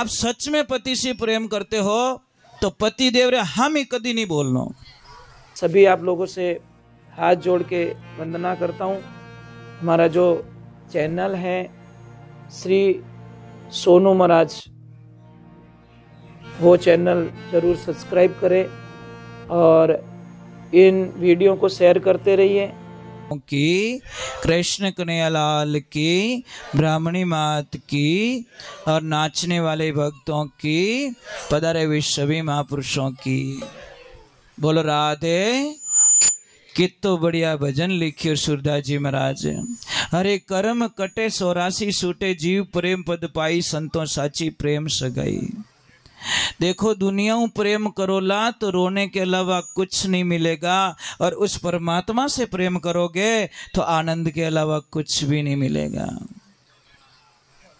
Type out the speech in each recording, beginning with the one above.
आप सच में पति से प्रेम करते हो तो पति देव रे हम ही कभी नहीं बोलना। सभी आप लोगों से हाथ जोड़ के वंदना करता हूँ। हमारा जो चैनल है श्री सोनू महाराज, वो चैनल जरूर सब्सक्राइब करें और इन वीडियो को शेयर करते रहिए। की कृष्ण कन्हैयालाल की, ब्राह्मणी मात की और नाचने वाले भक्तों की, पधारे हुए सभी महापुरुषों की। बोलो राधे। कितो बढ़िया भजन लिखियो सूरदास जी महाराज। हरे कर्म कटे 84 सूटे, जीव प्रेम पद पाई, संतों साची प्रेम सगाई। देखो दुनिया प्रेम करोला तो रोने के अलावा कुछ नहीं मिलेगा, और उस परमात्मा से प्रेम करोगे तो आनंद के अलावा कुछ भी नहीं मिलेगा।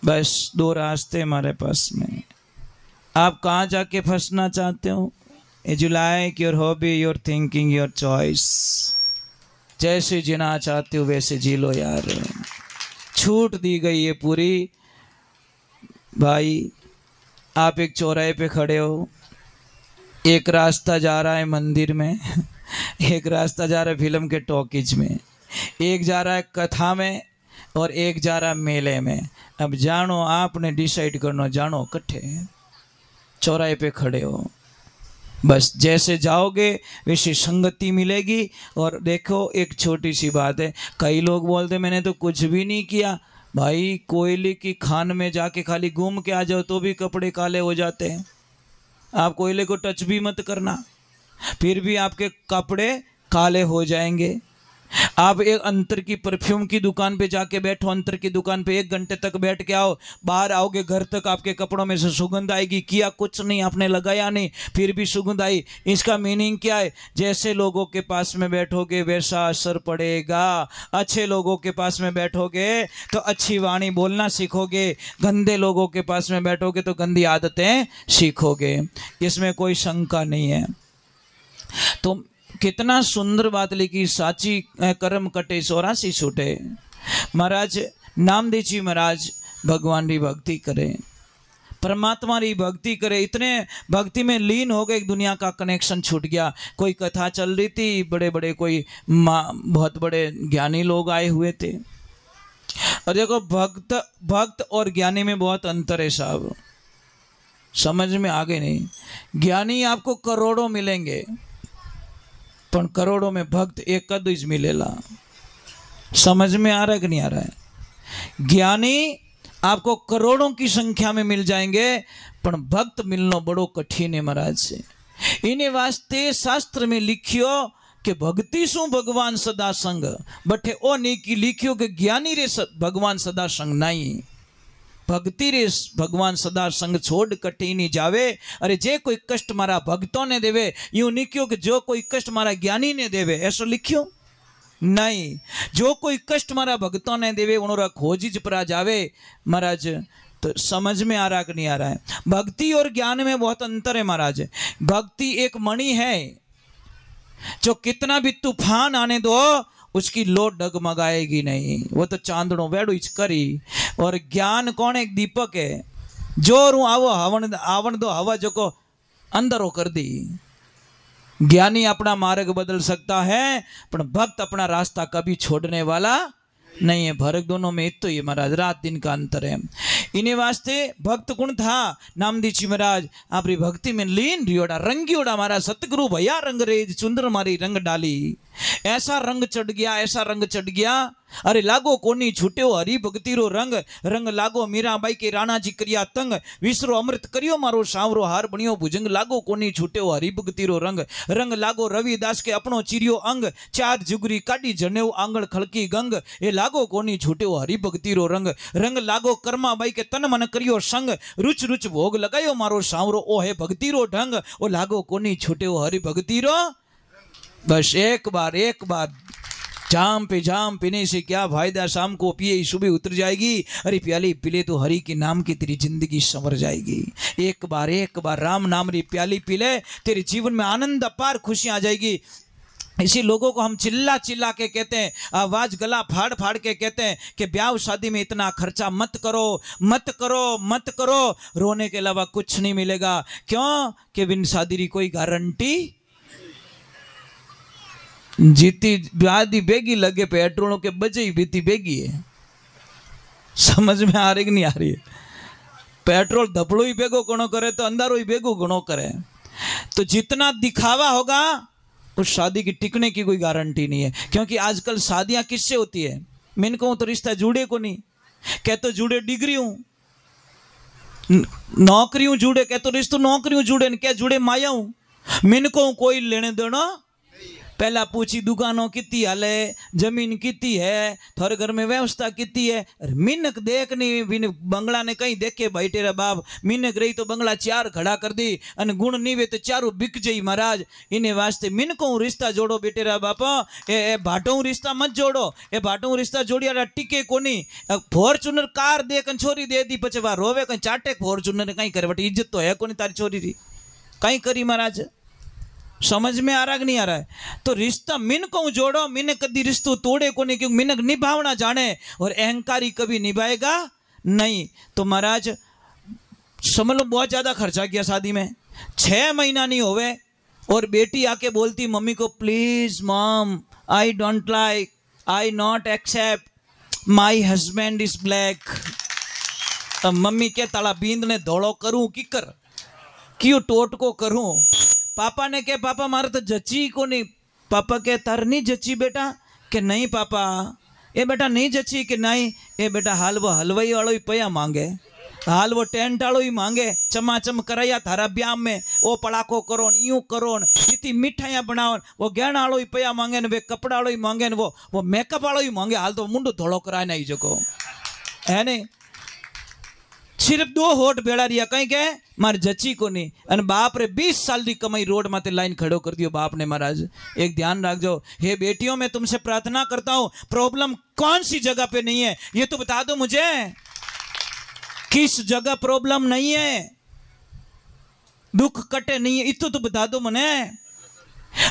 बस 2 रास्ते हमारे पास में। आप कहाँ जाके फंसना चाहते हो? You like your hobby, your thinking, your choice. जैसे जीना चाहते हो वैसे जी लो यार, छूट दी गई है पूरी। भाई आप एक चौराहे पे खड़े हो, एक रास्ता जा रहा है मंदिर में, एक रास्ता जा रहा है फिल्म के टॉकीज में, एक जा रहा है कथा में और एक जा रहा है मेले में। अब जानो, आपने डिसाइड करना, जानो कट्ठे चौराहे पे खड़े हो। बस जैसे जाओगे वैसी संगति मिलेगी। और देखो एक छोटी सी बात है, कई लोग बोलते मैंने तो कुछ भी नहीं किया। भाई कोयले की खान में जाके खाली घूम के आ जाओ तो भी कपड़े काले हो जाते हैं। आप कोयले को टच भी मत करना, फिर भी आपके कपड़े काले हो जाएंगे। आप एक अंतर की परफ्यूम की दुकान पे जाके बैठो, अंतर की दुकान पे 1 घंटे तक बैठ के आओ, बाहर आओगे घर तक आपके कपड़ों में से सुगंध आएगी। किया कुछ नहीं, आपने लगाया नहीं, फिर भी सुगंध आई। इसका मीनिंग क्या है? जैसे लोगों के पास में बैठोगे वैसा असर पड़ेगा। अच्छे लोगों के पास में बैठोगे तो अच्छी वाणी बोलना सीखोगे, गंदे लोगों के पास में बैठोगे तो गंदी आदतें सीखोगे। इसमें कोई शंका नहीं है। तो कितना सुंदर बात लिखी, साची कर्म कटे 84 छूटे। महाराज नामदेव जी महाराज भगवान की भक्ति करे, परमात्मा की भक्ति करे, इतने भक्ति में लीन हो गए, दुनिया का कनेक्शन छूट गया। कोई कथा चल रही थी, बड़े बड़े कोई बहुत बड़े ज्ञानी लोग आए हुए थे। और देखो भक्त और ज्ञानी में बहुत अंतर है साहब, समझ में आगे नहीं। ज्ञानी आपको करोड़ों मिलेंगे, पर करोड़ों में भक्त एक कदीज मिलेला। समझ में आ रहा है कि नहीं आ रहा है? ज्ञानी आपको करोड़ों की संख्या में मिल जाएंगे, पर भक्त मिलना बड़ो कठिन है महाराज से। इन्हें वास्ते शास्त्र में लिखियो कि भक्ति सु भगवान सदा संग, बटे ओ नहीं की लिखियो कि ज्ञानी रे भगवान सदा संग नहीं। भक्ति रे भगवान सदा संग छोड़ कटी नहीं जावे। अरे जे कोई कष्ट मारा भक्तों ने देवे, यूं नहीं क्यों कि जो कोई कष्ट मारा ज्ञानी ने देवे, ऐसा लिखियो नहीं। जो कोई कष्ट मारा भक्तों ने देवे उन्होंने खोजिज परा जावे। महाराज तो समझ में आ रहा कि नहीं आ रहा है? भक्ति और ज्ञान में बहुत अंतर है महाराज। भक्ति एक मणि है जो कितना भी तूफान आने दो उसकी लो डगमगाएगी नहीं, वो तो चांदड़ो वेड़ू करी। और ज्ञान कौन? एक दीपक है, जोरू आवो आवण दो हवा जो को अंदरो कर दी। ज्ञानी अपना मार्ग बदल सकता है, पर भक्त अपना रास्ता कभी छोड़ने वाला नहीं है। फर्क दोनों में तो ये महाराज रात दिन का अंतर है। इन्हें वास्ते भक्त गुण था नामदेव जी महाराज आपरी भक्ति में लीन रियोड़ा रंगियोड़ा मारा सतगुरु भैया रंग रेज चुंदर मारी रंग डाली। ऐसा रंग चढ़ गया, ऐसा रंग चढ़ गया। अरे लागो कोनी छूट्यो हरी भक्ति रो रंग, रंग लागो मीराबाई के राणा जी करिया तंग, विसरो अमृत करियो मारो सांवरो हार बनियो भुजंग, लागो कोनी छूट्यो हरी भक्ति रो रंग, रंग लागो रविदास के अपनो चिरियो अंग, चार जुगरी काटी जनेऊ आंगण खड़की गंग, ए लागो कोनी छूट्यो हरी भक्ति रो रंग, रंग लागो कर्माबाई के तन मन करियो संग, रुच रुच भोग लगायो मारो सांवरो ओ है भक्ति रो ढंग, ओ लागो कोनी छूट्यो हरी भक्ति रो। बस एक बार जाम पे जाम पीने से क्या फायदा, शाम को पिए सुबह उतर जाएगी। अरे प्याली पीले तो हरि के नाम की तेरी जिंदगी संवर जाएगी। एक बार राम नाम री प्याली पी ले, तेरे जीवन में आनंद अपार खुशियां आ जाएगी। इसी लोगों को हम चिल्ला चिल्ला के कहते हैं, आवाज गला फाड़ फाड़ के कहते हैं कि ब्याह शादी में इतना खर्चा मत करो, मत करो, मत करो। रोने के अलावा कुछ नहीं मिलेगा। क्यों? कि बिन शादी की कोई गारंटी जीती ब्याह दी बेगी लगे, पेट्रोलों के बजे ही बीती बेगी है। समझ में आ रही कि नहीं आ रही है? पेट्रोल धपड़ो ही बेगो घणो करे तो अंधारो ही बेगो घणो करे। तो जितना दिखावा होगा उस शादी की टिकने की कोई गारंटी नहीं है। क्योंकि आजकल शादियां किससे होती है? मैंने कहूँ तो रिश्ता जुड़े को नहीं, कह तो जुड़े डिग्री हूं, नौकरी हूं जुड़े, कह तो रिश्तो नौकरी हूं जुड़े, क्या जुड़े माया हूं। मैंने कहूँ कोई लेने देना। पहला पूछी दुकानों कितनी हाले, जमीन कितनी है, थारे घर में व्यवस्था कितनी है। मिनक देख नहीं बंगला ने कहीं देखे भाई तेरा बाप, मिनक रही तो बंगला 4 खड़ा कर दी, अन गुण नहीं वे तो 4 बिक जाई महाराज। इन्हें वास्ते मिनकों रिश्ता जोड़ो बेटेरा बापा, ए भाटों रिश्ता मत जोड़ो। ए भाटों रिश्ता जोड़िया टिके कोनी। फॉर्चूनर कार दे कन छोरी दे दी पचे वा रोवे कहीं चाटे फॉर्चूनर कहीं करे, बट इज्जत तो है कोनी तारी छोरी री, कहीं करी महाराज। समझ में आ रहा कि नहीं आ रहा है? तो रिश्ता मिनकों जोड़ो, मिनक कभी रिश्तों तोड़े को नहीं, क्योंकि मिनक निभावना जाने और अहंकारी कभी निभाएगा नहीं। तो महाराज समझ लो बहुत ज्यादा खर्चा किया शादी में, 6 महीना नहीं होवे और बेटी आके बोलती मम्मी को, please mom I don't like, I not accept, my husband is black. मम्मी के ताला बींद ने धोड़ो करूं की कर, क्यों टोट को करूं। पापा ने कहे पापा मारे तो जची को नहीं। पापा के तार नहीं जची बेटा, के नहीं पापा ए बेटा नहीं जची, के नहीं ए बेटा हाल वो हलवाई वालों ही पया मांगे, हाल वो टेंट वालों ही मांगे, चमाचम कराया थारा ब्याह में, वो पड़ाको करो यूं करो, इतनी मिठाइयाँ बनाओ, वो गहना वालों ही पया मांगे ने, वे कपड़ा वालों ही मांगे ने, वो मेकअप वालों ही मांगे। हाल तो मुंडो धोड़ो कराए नहीं जको है नहीं, सिर्फ 2 होठ बेड़ा रिया कहीं के मार जची को नहीं। अन बाप रे 20 साल की कमाई रोड माते लाइन खड़ो कर दियो बाप ने। महाराज एक ध्यान रख जो, हे बेटियों मैं तुमसे प्रार्थना करता हूं, प्रॉब्लम कौन सी जगह पे नहीं है ये तो बता दो मुझे, किस जगह प्रॉब्लम नहीं है, दुख कटे नहीं है इतो तो बता दो मने।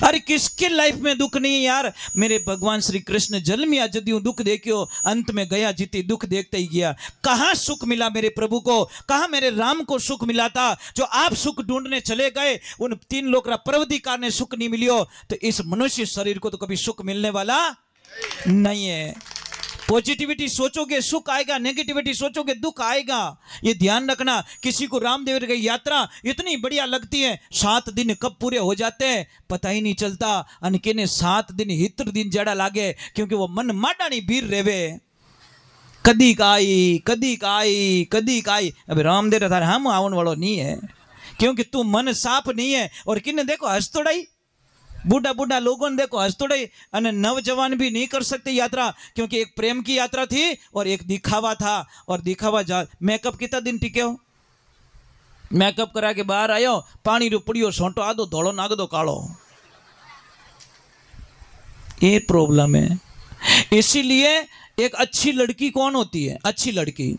अरे किसके लाइफ में दुख नहीं है यार? मेरे भगवान श्री कृष्ण जन्म या जदियों दुख देखियो, अंत में गया जीती दुख देखते ही गया। कहां सुख मिला मेरे प्रभु को, कहां मेरे राम को सुख मिला था जो आप सुख ढूंढने चले गए। उन 3 लोग परवधिकार ने सुख नहीं मिलियो, तो इस मनुष्य शरीर को तो कभी सुख मिलने वाला नहीं है। पॉजिटिविटी सोचोगे सुख आएगा, नेगेटिविटी सोचोगे दुख आएगा, ये ध्यान रखना। किसी को रामदेव की यात्रा इतनी बढ़िया लगती है, 7 दिन कब पूरे हो जाते हैं पता ही नहीं चलता। अनके ने 7 दिन हितर दिन जड़ा लागे, क्योंकि वो मन माडानी बीर रेवे, कदी काई कदी काई कदी काई। अबे रामदेव थारे हम आवन वालों नहीं है, क्योंकि तू मन साफ नहीं है। और किन्ने देखो हंस तोड़ाई, बूढ़ा बूढ़ा लोगों ने देखो हंस तोड़े, अने नवजवान भी नहीं कर सकते यात्रा, क्योंकि एक प्रेम की यात्रा थी और एक दिखावा था। और दिखावा मेकअप कितना दिन टिके हो, मेकअप करा के बाहर आयो, पानी रो पड़ियो सोंटो आदो धोलो नाग दो कालो, ये प्रॉब्लम है। इसीलिए एक अच्छी लड़की कौन होती है? अच्छी लड़की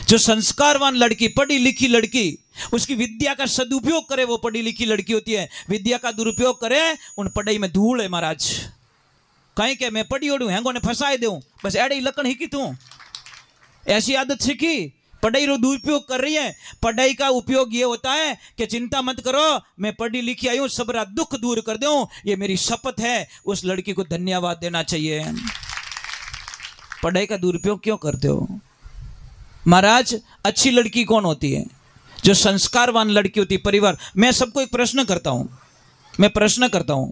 जो संस्कारवान लड़की, पढ़ी लिखी लड़की, उसकी विद्या का सदुपयोग करे, वो पढ़ी लिखी लड़की होती है। विद्या का दुरुपयोग करे, उन पढ़ाई में धूल है महाराज। कहीं के मैं पढ़ी ओढ़ू हैंगो ने फंसाए दूं, बस एड़े ही लकड़ ही की तू, ऐसी आदत सीखी, पढ़ाई रो दुरुपयोग कर रही है। पढ़ाई का उपयोग ये होता है कि चिंता मत करो, मैं पढ़ी लिखी आई हूं, सबरा दुख दूर कर दूं, ये मेरी शपथ है। उस लड़की को धन्यवाद देना चाहिए। पढ़ाई का दुरुपयोग क्यों करते हो महाराज? अच्छी लड़की कौन होती है? जो संस्कारवान लड़की होती है, परिवार। मैं सबको एक प्रश्न करता हूं, मैं प्रश्न करता हूं,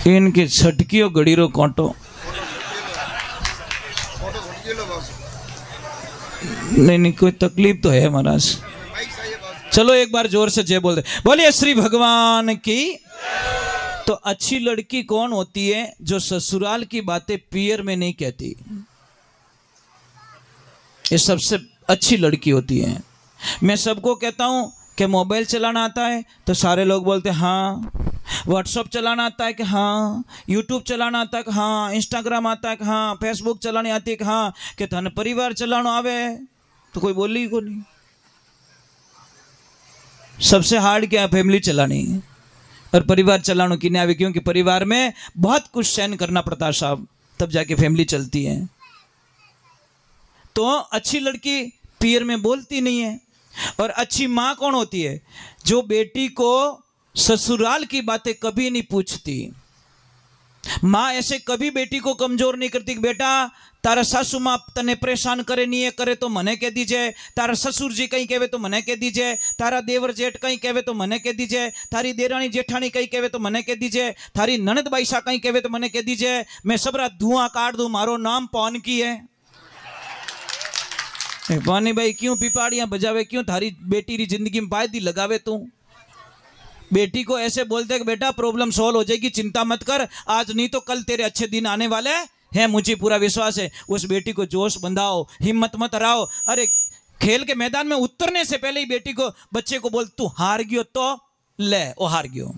इनकी छटकियों गड़ीरो कांटो नहीं, कोई तकलीफ तो है महाराज। चलो एक बार जोर से जय बोल दे, बोलिए श्री भगवान की। तो अच्छी लड़की कौन होती है? जो ससुराल की बातें पियर में नहीं कहती, ये सबसे अच्छी लड़की होती है। मैं सबको कहता हूं कि मोबाइल चलाना आता है, तो सारे लोग बोलते हैं हाँ। व्हाट्सअप चलाना आता है कि हाँ, यूट्यूब चलाना आता है कि हाँ, इंस्टाग्राम आता है कि हाँ, फेसबुक चलानी आती है कि हाँ, कि धन परिवार चलाना आवे, तो कोई बोली को नहीं। सबसे हार्ड क्या है? फैमिली चलानी और परिवार चलाना की नहीं, क्योंकि परिवार में बहुत कुछ सहन करना पड़ता है साहब, तब जाके फैमिली चलती है। तो अच्छी लड़की पीर में बोलती नहीं है। और अच्छी माँ कौन होती है? जो बेटी को ससुराल की बातें कभी नहीं पूछती। माँ ऐसे कभी बेटी को कमजोर नहीं करती कि बेटा तारा सासू माँ तने परेशान करे नहीं है, करे तो मने कह दीजिए, तारा ससुर जी कहीं कहे तो मने कह दीजिए, तारा देवर जेठ कहीं कहे तो मने कह दीजिए, थारी देरानी जेठानी कहीं कहे तो मने कह दीजिए, थारी ननद बाईसा कहीं कहे तो मने कह दीजिए, मैं सबरा धुआं काट दूं, मारो नाम पौन की है। पानी भाई क्यों पिपाड़ियां बजावे, क्यों थारी बेटी री जिंदगी में बायदी लगावे तू? बेटी को ऐसे बोलते कि बेटा प्रॉब्लम सॉल्व हो जाएगी, चिंता मत कर, आज नहीं तो कल तेरे अच्छे दिन आने वाले हैं, मुझे पूरा विश्वास है। उस बेटी को जोश बंधाओ, हिम्मत मत हराओ। अरे खेल के मैदान में उतरने से पहले ही बेटी को, बच्चे को बोल तू हार गयो तो ले, ओ हार गयो।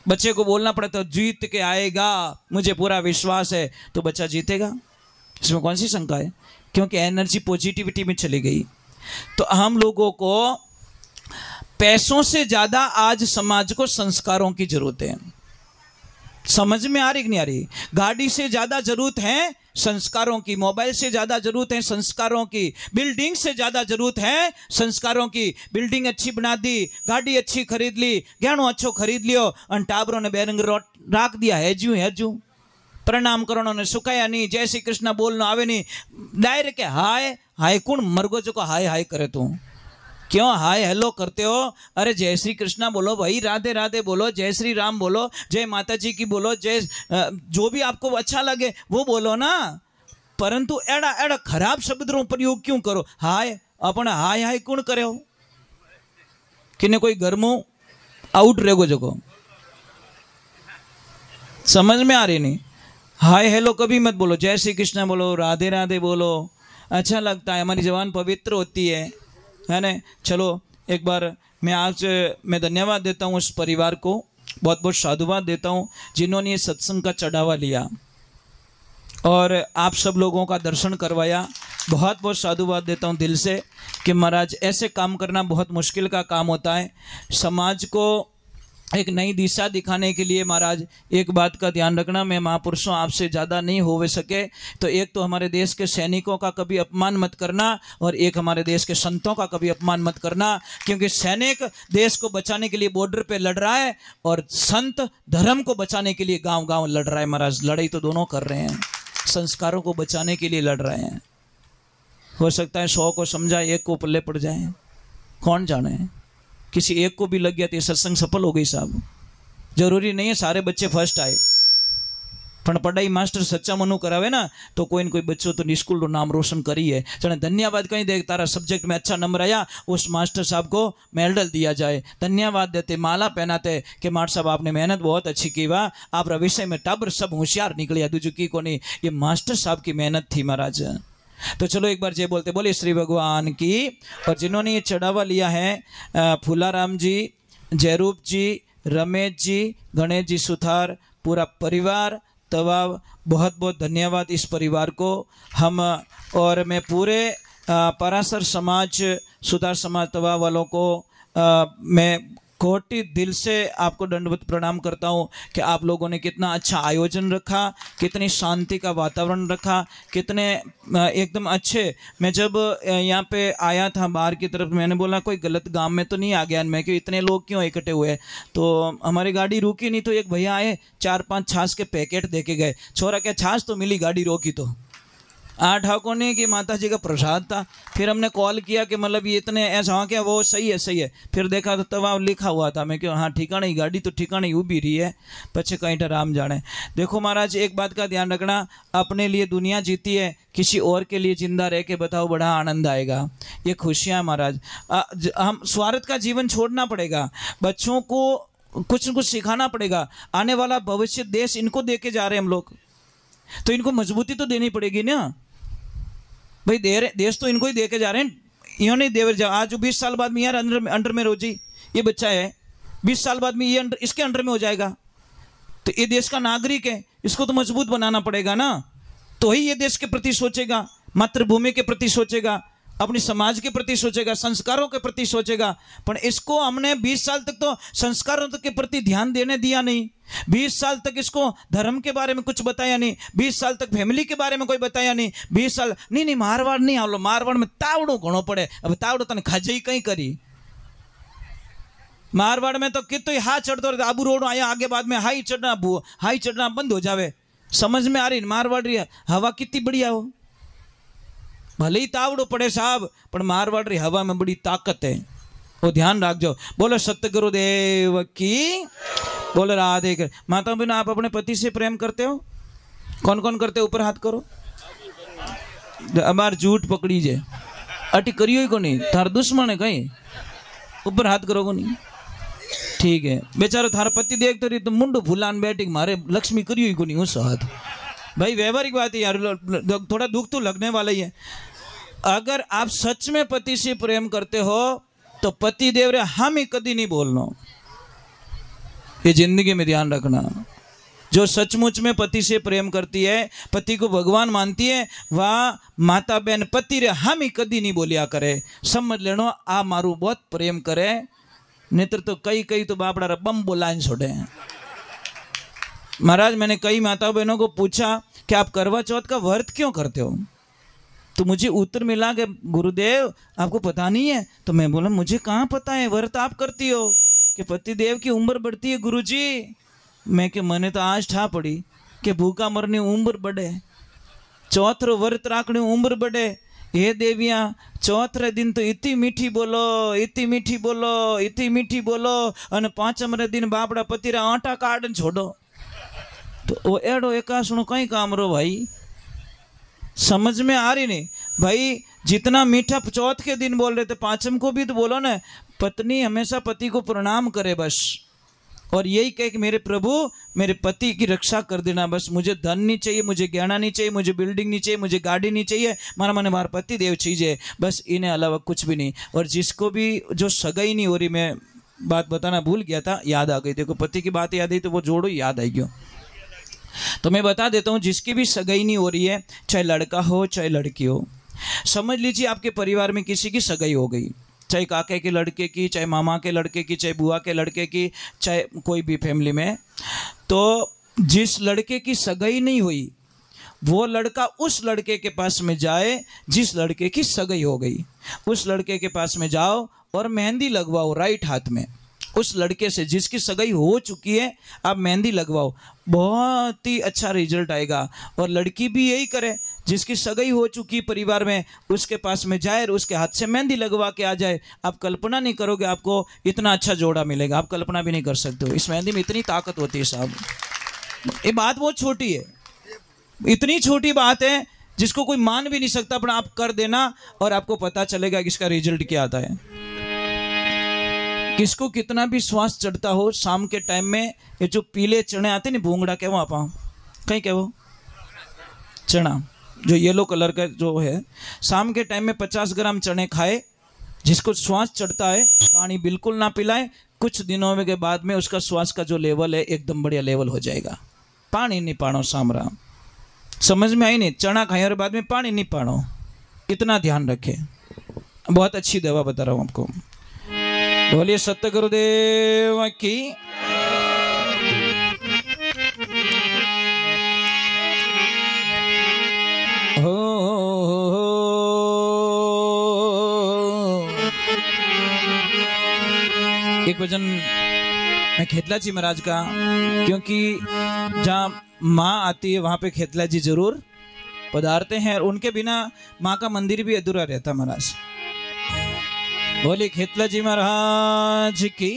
बच्चे को बोलना पड़ता है जीत के आएगा, मुझे पूरा विश्वास है, तो बच्चा जीतेगा। इसमें कौन सी शंका है? क्योंकि एनर्जी पॉजिटिविटी में चली गई। तो हम लोगों को पैसों से ज्यादा आज समाज को संस्कारों की जरूरत है। समझ में आ रही कि नहीं आ रही? गाड़ी से ज्यादा जरूरत है संस्कारों की, मोबाइल से ज्यादा जरूरत है संस्कारों की, बिल्डिंग से ज्यादा जरूरत है संस्कारों की। बिल्डिंग अच्छी बना दी, गाड़ी अच्छी खरीद ली, गहनों अच्छो खरीद लियो, और टाबरों ने बेरंग राख दिया है जू प्रणाम करो ने सुखाया नहीं, जय श्री कृष्ण बोलना आवे नहीं, डायरेक्ट हाय हाय कौन मरगो जो को हाय हाय करे तू? क्यों हाय हेलो करते हो? अरे जय श्री कृष्णा बोलो भाई, राधे राधे बोलो, जय श्री राम बोलो, जय माता जी की बोलो, जय जो भी आपको अच्छा लगे वो बोलो ना। परंतु एड़ा एड़ा खराब शब्दों प्रयोग क्यों करो? हाय अपने हाय हाय कौन करे हो? किने कोई घर में आउट रहेगो जो को समझ में आ रही नहीं? हाय हेलो कभी मत बोलो, जय श्री कृष्ण बोलो, राधे राधे बोलो, अच्छा लगता है, हमारी जबान पवित्र होती है ना। चलो एक बार मैं धन्यवाद देता हूँ उस परिवार को, बहुत बहुत साधुवाद देता हूँ जिन्होंने ये सत्संग का चढ़ावा लिया और आप सब लोगों का दर्शन करवाया। बहुत बहुत साधुवाद देता हूँ दिल से कि महाराज ऐसे काम करना बहुत मुश्किल का काम होता है। समाज को एक नई दिशा दिखाने के लिए महाराज एक बात का ध्यान रखना, मैं महापुरुषों आपसे ज़्यादा नहीं हो सके, तो एक तो हमारे देश के सैनिकों का कभी अपमान मत करना और एक हमारे देश के संतों का कभी अपमान मत करना, क्योंकि सैनिक देश को बचाने के लिए बॉर्डर पे लड़ रहा है और संत धर्म को बचाने के लिए गांव गांव लड़ रहा है। महाराज लड़ाई तो दोनों कर रहे हैं, संस्कारों को बचाने के लिए लड़ रहे हैं। हो सकता है 100 को समझा, एक को पल्ले पड़ जाए, कौन जाने। किसी एक को भी लग गया तो ये सत्संग सफल हो गई साहब। जरूरी नहीं है सारे बच्चे फर्स्ट आए, पण पढ़ाई मास्टर सच्चा मनु करावे ना तो कोई न कोई बच्चों तो निस्कूल रो नाम रोशन करी है। चले धन्यवाद कहीं देख, तारा सब्जेक्ट में अच्छा नंबर आया, उस मास्टर साहब को मेडल दिया जाए, धन्यवाद देते, माला पहनाते कि मास्टर साहब आपने मेहनत बहुत अच्छी की, वाह आप विषय में टाबर सब होशियार निकलिया, दूजू की को नहीं, ये मास्टर साहब की मेहनत थी महाराज। तो चलो एक बार जय बोलते बोले श्री भगवान की। और जिन्होंने ये चढ़ावा लिया है फूलाराम जी, जयरूप जी, रमेश जी, गणेश जी सुथार, पूरा परिवार तवा, बहुत बहुत धन्यवाद इस परिवार को। हम और मैं पूरे पराशर समाज, सुधार समाज तवा वालों को मैं कोटि दिल से आपको दंडवत प्रणाम करता हूँ कि आप लोगों ने कितना अच्छा आयोजन रखा, कितनी शांति का वातावरण रखा, कितने एकदम अच्छे। मैं जब यहाँ पे आया था बाहर की तरफ, मैंने बोला कोई गलत गांव में तो नहीं आ गया मैं, कि इतने लोग क्यों इकट्ठे हुए। तो हमारी गाड़ी रुकी नहीं, तो एक भैया आए 4-5 छाछ के पैकेट दे के गए। छोरा क्या छाछ तो मिली, गाड़ी रोकी तो 8 ठाकों ने कि माता जी का प्रसाद था। फिर हमने कॉल किया कि मतलब ये इतने ऐसा हाँ क्या, वो सही है सही है। फिर देखा तो तवा लिखा हुआ था, मैं क्यों हाँ ठिकाने ही, गाड़ी तो ठिकाने ही उभी रही है, पीछे कहीं राम जाने। देखो महाराज एक बात का ध्यान रखना, अपने लिए दुनिया जीती है, किसी और के लिए जिंदा रह के बताओ बड़ा आनंद आएगा, ये खुशियाँ महाराज। हम स्वार्थ का जीवन छोड़ना पड़ेगा, बच्चों को कुछ न कुछ सिखाना पड़ेगा। आने वाला भविष्य देश इनको दे के जा रहे हैं हम लोग, तो इनको मजबूती तो देनी पड़ेगी ना भाई, देश तो इनको ही दे के जा रहे हैं, इन्हों नहीं दे जा। आज 20 साल बाद में यार अंडर में रोजी ये बच्चा है, 20 साल बाद में ये इसके अंडर में हो जाएगा, तो ये देश का नागरिक है, इसको तो मजबूत बनाना पड़ेगा ना, तो ही ये देश के प्रति सोचेगा, मातृभूमि के प्रति सोचेगा। अपनी समाज के प्रति सोचेगा, संस्कारों के प्रति सोचेगा। पर इसको हमने 20 साल तक तो संस्कारों के प्रति ध्यान देने दिया नहीं, 20 साल तक इसको धर्म के बारे में कुछ बताया नहीं, 20 साल तक फैमिली के बारे में कोई बताया नहीं, 20 साल नहीं मारवाड़ नहीं आवलो, मारवाड़ में तावड़ो घणो पड़े। अब तावड़ो तने खाजई कहीं करी, मारवाड़ में तो कितो हाथ चढ़तो रहे, आबू रोड आया आगे बाद में हाई चढ़ना बंद हो जावे। समझ में आ रही मारवाड़ रही हवा कितनी बढ़िया हो, भले ही तावड़ो पड़े साहब, पर मारवाड़ रही हवा में बड़ी ताकत है, वो ध्यान रखो। बोलो सतगुरुदेव की, बोलो राधे कर। माता बहन आप अपने पति से प्रेम करते हो? कौन कौन करते हो? ऊपर हाथ करो। अबार झूठ पकड़ी जे अटी करियो को नहीं, थार दुश्मन है कहीं, ऊपर हाथ करो को नहीं। ठीक है बेचारो थार पति देखते रही तो मुंडो फुलान बैठी मारे लक्ष्मी करियो को नहीं उस हाथ। भाई व्यवहारिक बात है यार, थोड़ा दुख तो लगने वाला ही है। अगर आप सच में पति से प्रेम करते हो तो पति देव रे हम ही कभी नहीं बोलना, ये जिंदगी में ध्यान रखना। जो सचमुच में पति से प्रेम करती है, पति को भगवान मानती है, वह माता बहन पति रे हम ही कभी नहीं बोलिया करे। समझ लेनो आ मारू बहुत प्रेम करे, नेत्र तो कई तो बापड़ा रे बम बोलाइन छोड़े। महाराज मैंने कई माता बहनों को पूछा कि आप करवा चौथ का व्रत क्यों करते हो, तो मुझे उत्तर मिला कि गुरुदेव आपको पता नहीं है। तो मैं बोला मुझे कहाँ पता है, व्रत आप करती हो कि पति देव की उम्र बढ़ती है गुरुजी। मैं कि मैंने तो आज ठा पड़ी कि भूखा मरनी उम्र बढ़े, चौथरो व्रत राखनी उम्र बढ़े। हे देवियाँ चौथरे दिन तो इतनी मीठी बोलो, इतनी मीठी बोलो, इतनी मीठी बोलो, और पांचम रे दिन बापड़ा पति रा आटा काटन छोड़ो। तो वो एडो एकासणो कहीं काम रो भाई, समझ में आ रही नहीं भाई। जितना मीठा चौथ के दिन बोल रहे थे, पांचम को भी तो बोलो ना, पत्नी हमेशा पति को प्रणाम करे बस, और यही कहे कि मेरे प्रभु मेरे पति की रक्षा कर देना बस। मुझे धन नहीं चाहिए, मुझे गहना नहीं चाहिए, मुझे बिल्डिंग नहीं चाहिए, मुझे गाड़ी नहीं चाहिए, मारा मैंने मार पति देव चाहिए बस, इन्हें अलावा कुछ भी नहीं। और जिसको भी जो सगाई नहीं हो रही, मैं बात बताना भूल गया था, याद आ गई, देखो पति की बात याद आई तो वो जोड़ो याद आई क्यों। तो मैं बता देता हूँ, जिसकी भी सगाई नहीं हो रही है, चाहे लड़का हो चाहे लड़की हो, समझ लीजिए आपके परिवार में किसी की सगाई हो गई, चाहे काके के लड़के की, चाहे मामा के लड़के की, चाहे बुआ के लड़के की, चाहे कोई भी फैमिली में, तो जिस लड़के की सगाई नहीं हुई वो लड़का उस लड़के के पास में जाए जिस लड़के की सगाई हो गई। उस लड़के के पास में जाओ और मेहंदी लगवाओ राइट हाथ में। उस लड़के से जिसकी सगाई हो चुकी है आप मेहंदी लगवाओ, बहुत ही अच्छा रिजल्ट आएगा। और लड़की भी यही करे, जिसकी सगाई हो चुकी परिवार में उसके पास में जाए और उसके हाथ से मेहंदी लगवा के आ जाए। आप कल्पना नहीं करोगे आपको इतना अच्छा जोड़ा मिलेगा, आप कल्पना भी नहीं कर सकते हो। इस मेहंदी में इतनी ताकत होती है साहब, ये बात बहुत छोटी है, इतनी छोटी बात है जिसको कोई मान भी नहीं सकता, पर आप कर देना और आपको पता चलेगा कि इसका रिजल्ट क्या आता है। किसको कितना भी श्वास चढ़ता हो, शाम के टाइम में ये जो पीले चने आते नहीं, भूंगड़ा कहवो आप कहीं कहवो चना, जो येलो कलर का जो है, शाम के टाइम में 50 ग्राम चने खाए। जिसको श्वास चढ़ता है पानी बिल्कुल ना पिलाए, कुछ दिनों में के बाद में उसका श्वास का जो लेवल है एकदम बढ़िया लेवल हो जाएगा। पानी नहीं पानो सामरा, समझ में आई नहीं, चना खाए और बाद में पानी नहीं पानो, इतना ध्यान रखे। बहुत अच्छी दवा बता रहा हूँ आपको। बोलिए सत्य गुरुदेव की। एक भजन मैं खेतला जी महाराज का, क्योंकि जहाँ माँ आती है वहाँ पे खेतला जी जरूर पधारते हैं, और उनके बिना माँ का मंदिर भी अधूरा रहता महाराज। बोले खेतला जी महाराज की।